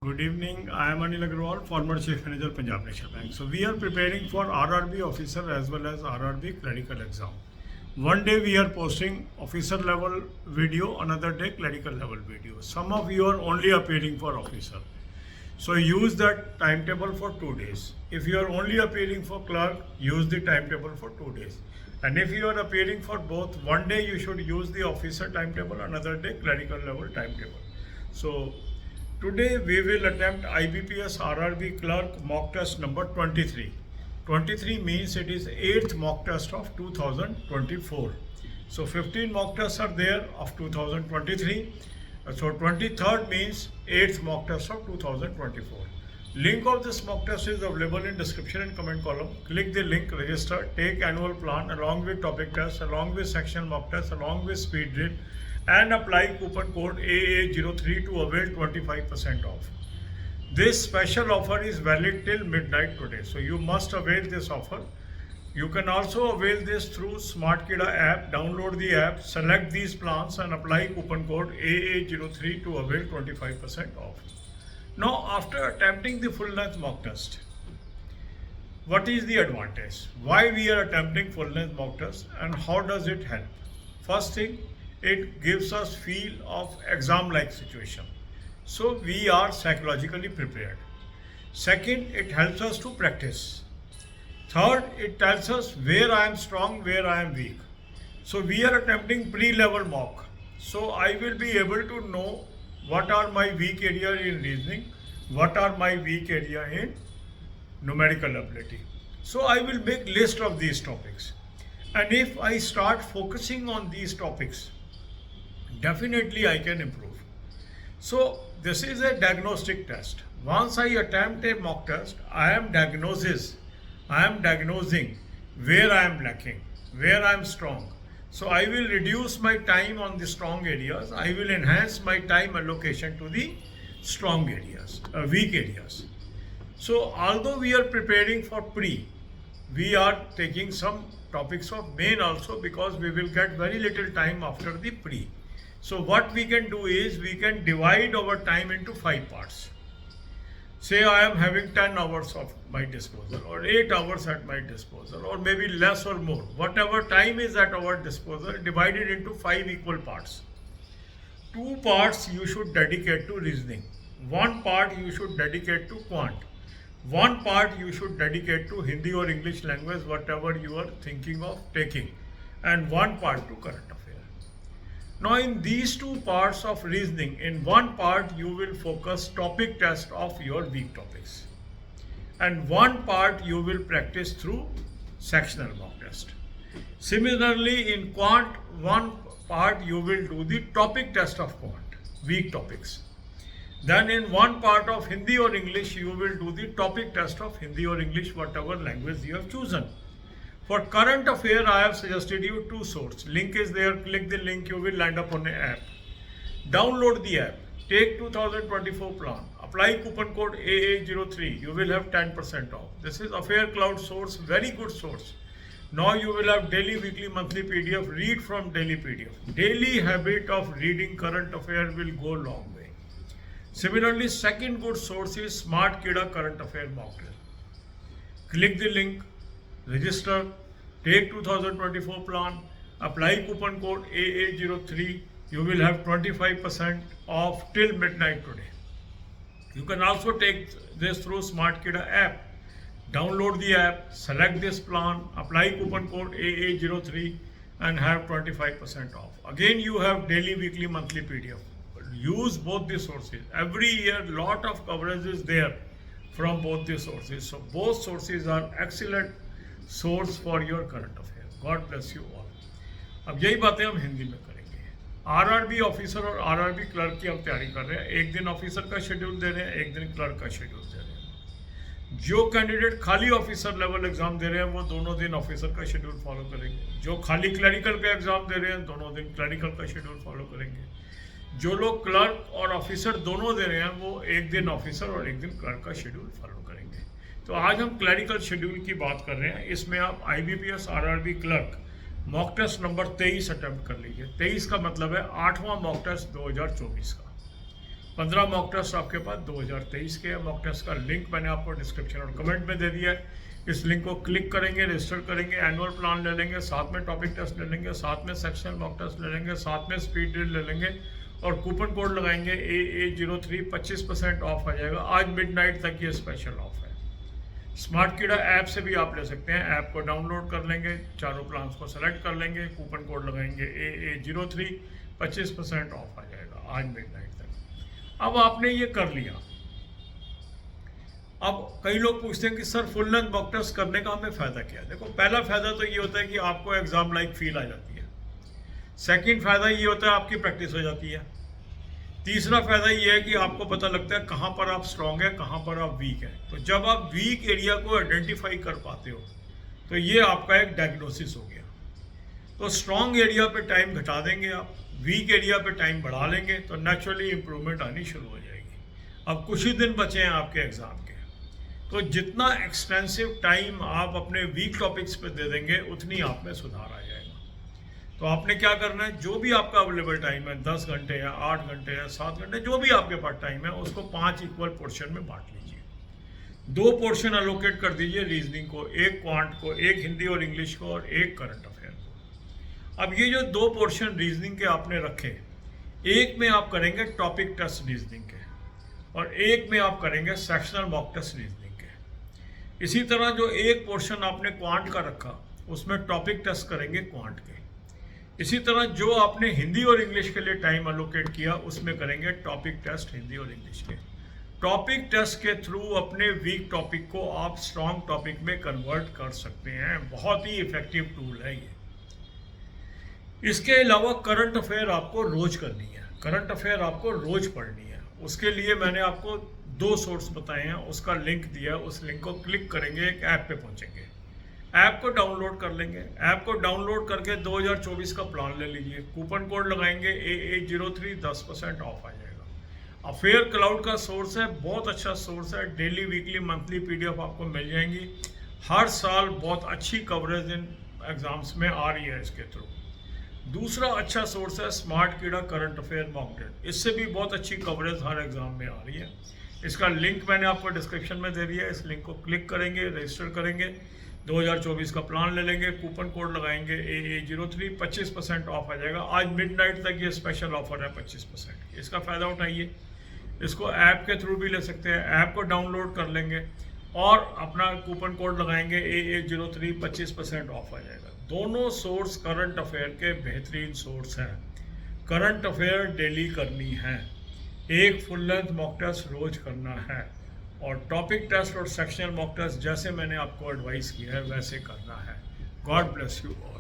Good evening. I am Anil Agarwal, former Chief Manager, Punjab National Bank. So we are preparing for RRB officer as well as RRB clerical exam. One day we are posting officer level video, another day clerical level video. Some of you are only appearing for officer. So use that timetable for 2 days. If you are only appearing for clerk, use the timetable for 2 days. And if you are appearing for both, one day you should use the officer timetable, another day clerical level timetable. So today we will attempt IBPS RRB clerk mock test number 23. 23 means it is 8th mock test of 2024. So 15 mock tests are there of 2023. So 23rd means 8th mock test of 2024. Link of this mock test is available in description and comment column. Click the link, register, take annual plan along with topic test, along with section mock test, along with speed drill, and apply coupon code AA03 to avail 25% off. This special offer is valid till midnight today, so you must avail this offer. You can also avail this through SmartKida app. Download the app, select these plans and apply coupon code AA03 to avail 25% off. Now, after attempting the full length mock test, what is the advantage? Why we are attempting full length mock test and how does it help? First thing, it gives us feel of exam like situation, so we are psychologically prepared. Second, it helps us to practice. Third, it tells us where I am strong, where I am weak. So we are attempting pre-level mock, so I will be able to know what are my weak area in reasoning, what are my weak area in numerical ability. So I will make list of these topics, and if I start focusing on these topics, definitely I can improve. So this is a diagnostic test. Once I attempt a mock test, I am diagnosing where I am lacking, where I am strong. So I will reduce my time on the strong areas. I will enhance my time allocation to the strong areas, weak areas. So although we are preparing for pre, we are taking some topics of main also, because we will get very little time after the pre. So what we can do is we can divide our time into 5 parts. Say I am having 10 hours of my disposal, or 8 hours at my disposal, or maybe less or more. Whatever time is at our disposal, divide it into 5 equal parts. 2 parts you should dedicate to reasoning. 1 part you should dedicate to quant. 1 part you should dedicate to Hindi or English language, whatever you are thinking of taking. And 1 part to current affairs. Now in these 2 parts of reasoning, in 1 part you will focus topic test of your weak topics, and 1 part you will practice through sectional mock test. Similarly in quant, 1 part you will do the topic test of quant, weak topics. Then in 1 part of Hindi or English you will do the topic test of Hindi or English, whatever language you have chosen. For current affair, I have suggested you 2 sources. Link is there. Click the link. You will land up on an app. Download the app. Take 2024 plan. Apply coupon code AA03. You will have 10% off. This is Affair Cloud source. Very good source. Now you will have daily, weekly, monthly PDF. Read from daily PDF. Daily habit of reading current affair will go a long way. Similarly, second good source is SmartKida current affair mock drill. Click the link. Register, take 2024 plan, apply coupon code AA03, you will have 25% off till midnight today. You can also take this through SmartKida app. Download the app, select this plan, apply coupon code AA03 and have 25% off. Again, you have daily, weekly, monthly PDF. Use both the sources. Every year, lot of coverage is there from both the sources. So both sources are excellent source for your current affair. God bless you all. अब यही बातें हम हिंदी में करेंगे. RRB officer और RRB clerk की हम तैयारी कर रहे हैं. एक दिन ऑफिसर का शेड्यूल दे रहे हैं, एक दिन क्लर्क का शेड्यूल दे रहे हैं. जो कैंडिडेट खाली ऑफिसर लेवल एग्जाम दे रहे हैं वो दोनों दिन ऑफिसर का शेड्यूल फॉलो करेंगे. जो खाली क्लरिकल का एग्जाम दे रहे हैं दोनों दिन क्लरिकल का शेड्यूल फॉलो करेंगे. जो लोग क्लर्क और ऑफिसर दोनों दे रहे हैं वो एक दिन ऑफिसर और एक दिन क्लर्क का शेड्यूल फॉलो करेंगे. तो आज हम क्लरिकल शेड्यूल की बात कर रहे हैं. इसमें आप IBPS RRB clerk mock test number 23 attempt कर लीजिए. 23 का मतलब है 8वां मॉक टेस्ट 2024 का. 15 मॉक टेस्ट आपके पास 2023 के मॉक टेस्ट का लिंक मैंने आपको डिस्क्रिप्शन और कमेंट में दे दिया है। इस लिंक को क्लिक करेंगे, रजिस्टर करेंगे, एनुअल प्लान ले लेंगे, साथ में टॉपिक टेस्ट ले लेंगे, साथ में सेक्शनल मॉक टेस्ट ले लेंगे, साथ में स्पीड ड्रिल ले लेंगे और कूपन कोड लगाएंगे AA03, 25% ऑफ आ जाएगा। आज मिडनाइट तक ये स्पेशल ऑफ है। स्मार्ट कीड़ा ऐप से भी आप ले सकते हैं। ऐप को डाउनलोड कर लेंगे, चारों प्लान्स को सेलेक्ट कर लेंगे, कूपन कोड लगाएंगे AA03, 25% ऑफ आ जाएगा आज मिडनाइट तक। अब आपने ये कर लिया। अब कई लोग पूछते हैं कि sir full length mock test करने का हमें फ़ायदा क्या है। देखो, पहला फ़ायदा तो ये होता है कि आपको एग्ज़ाम लाइक फील आ जाती है। सेकंड फ़ायदा ये होता है आपकी प्रैक्टिस हो जाती है। तीसरा फ़ायदा ये है कि आपको पता लगता है कहाँ पर आप स्ट्रॉन्ग है, कहाँ पर आप वीक है। तो जब आप वीक एरिया को आइडेंटिफाई कर पाते हो तो ये आपका एक डायग्नोसिस हो गया। तो स्ट्रॉन्ग एरिया पे टाइम घटा देंगे आप, वीक एरिया पे टाइम बढ़ा लेंगे तो नेचुरली इंप्रूवमेंट आनी शुरू हो जाएगी। अब कुछ ही दिन बचे हैं आपके एग्ज़ाम के, तो जितना एक्सटेंसिव टाइम आप अपने वीक टॉपिक्स पे दे देंगे उतनी आप में सुधार आ जाएगा। तो आपने क्या करना है, जो भी आपका अवेलेबल टाइम है, 10 घंटे या 8 घंटे या 7 घंटे, जो भी आपके पास टाइम है, उसको 5 इक्वल पोर्शन में बांट लीजिए। 2 पोर्शन एलोकेट कर दीजिए रीजनिंग को, एक क्वांट को, एक हिंदी और इंग्लिश को और एक करंट अफेयर को। अब ये जो 2 पोर्शन रीजनिंग के आपने रखे, एक में आप करेंगे टॉपिक टेस्ट रीजनिंग के और एक में आप करेंगे सेक्शनल मॉक टेस्ट रीजनिंग के। इसी तरह जो एक पोर्शन आपने क्वांट का रखा, उसमें टॉपिक टेस्ट करेंगे क्वांट के। इसी तरह जो आपने हिंदी और इंग्लिश के लिए टाइम एलोकेट किया, उसमें करेंगे टॉपिक टेस्ट हिंदी और इंग्लिश के। टॉपिक टेस्ट के थ्रू अपने वीक टॉपिक को आप स्ट्रॉन्ग टॉपिक में कन्वर्ट कर सकते हैं। बहुत ही इफेक्टिव टूल है ये। इसके अलावा करंट अफेयर आपको रोज करनी है, करंट अफेयर आपको रोज पढ़नी है। उसके लिए मैंने आपको 2 सोर्स बताए हैं, उसका लिंक दिया है। उस लिंक को क्लिक करेंगे, एक ऐप पे पहुंचेंगे, ऐप को डाउनलोड कर लेंगे। ऐप को डाउनलोड करके 2024 का प्लान ले लीजिए, कूपन कोड लगाएंगे AA03, 10% ऑफ आ जाएगा। अफेयर क्लाउड का सोर्स है, बहुत अच्छा सोर्स है। डेली, वीकली, मंथली PDF आपको मिल जाएंगी। हर साल बहुत अच्छी कवरेज इन एग्जाम्स में आ रही है इसके थ्रू। दूसरा अच्छा सोर्स है स्मार्ट कीड़ा करंट अफेयर मॉक टेस्ट, इससे भी बहुत अच्छी कवरेज हर एग्जाम में आ रही है। इसका लिंक मैंने आपको डिस्क्रिप्शन में दे दिया है। इस लिंक को क्लिक करेंगे, रजिस्टर करेंगे, 2024 का प्लान ले लेंगे, कूपन कोड लगाएंगे AA03, 25% ऑफ आ जाएगा। आज मिडनाइट तक ये स्पेशल ऑफर है 25%। इसका फ़ायदा उठाइए। इसको ऐप के थ्रू भी ले सकते हैं। ऐप को डाउनलोड कर लेंगे और अपना कूपन कोड लगाएंगे AA03, 25% ऑफ आ जाएगा। दोनों सोर्स करंट अफेयर के बेहतरीन सोर्स हैं। करंट अफेयर डेली करनी है, एक फुल लेंथ मॉक टेस्ट रोज करना है और टॉपिक टेस्ट और सेक्शनल मॉक टेस्ट जैसे मैंने आपको एडवाइस किया है वैसे करना है। God bless you all.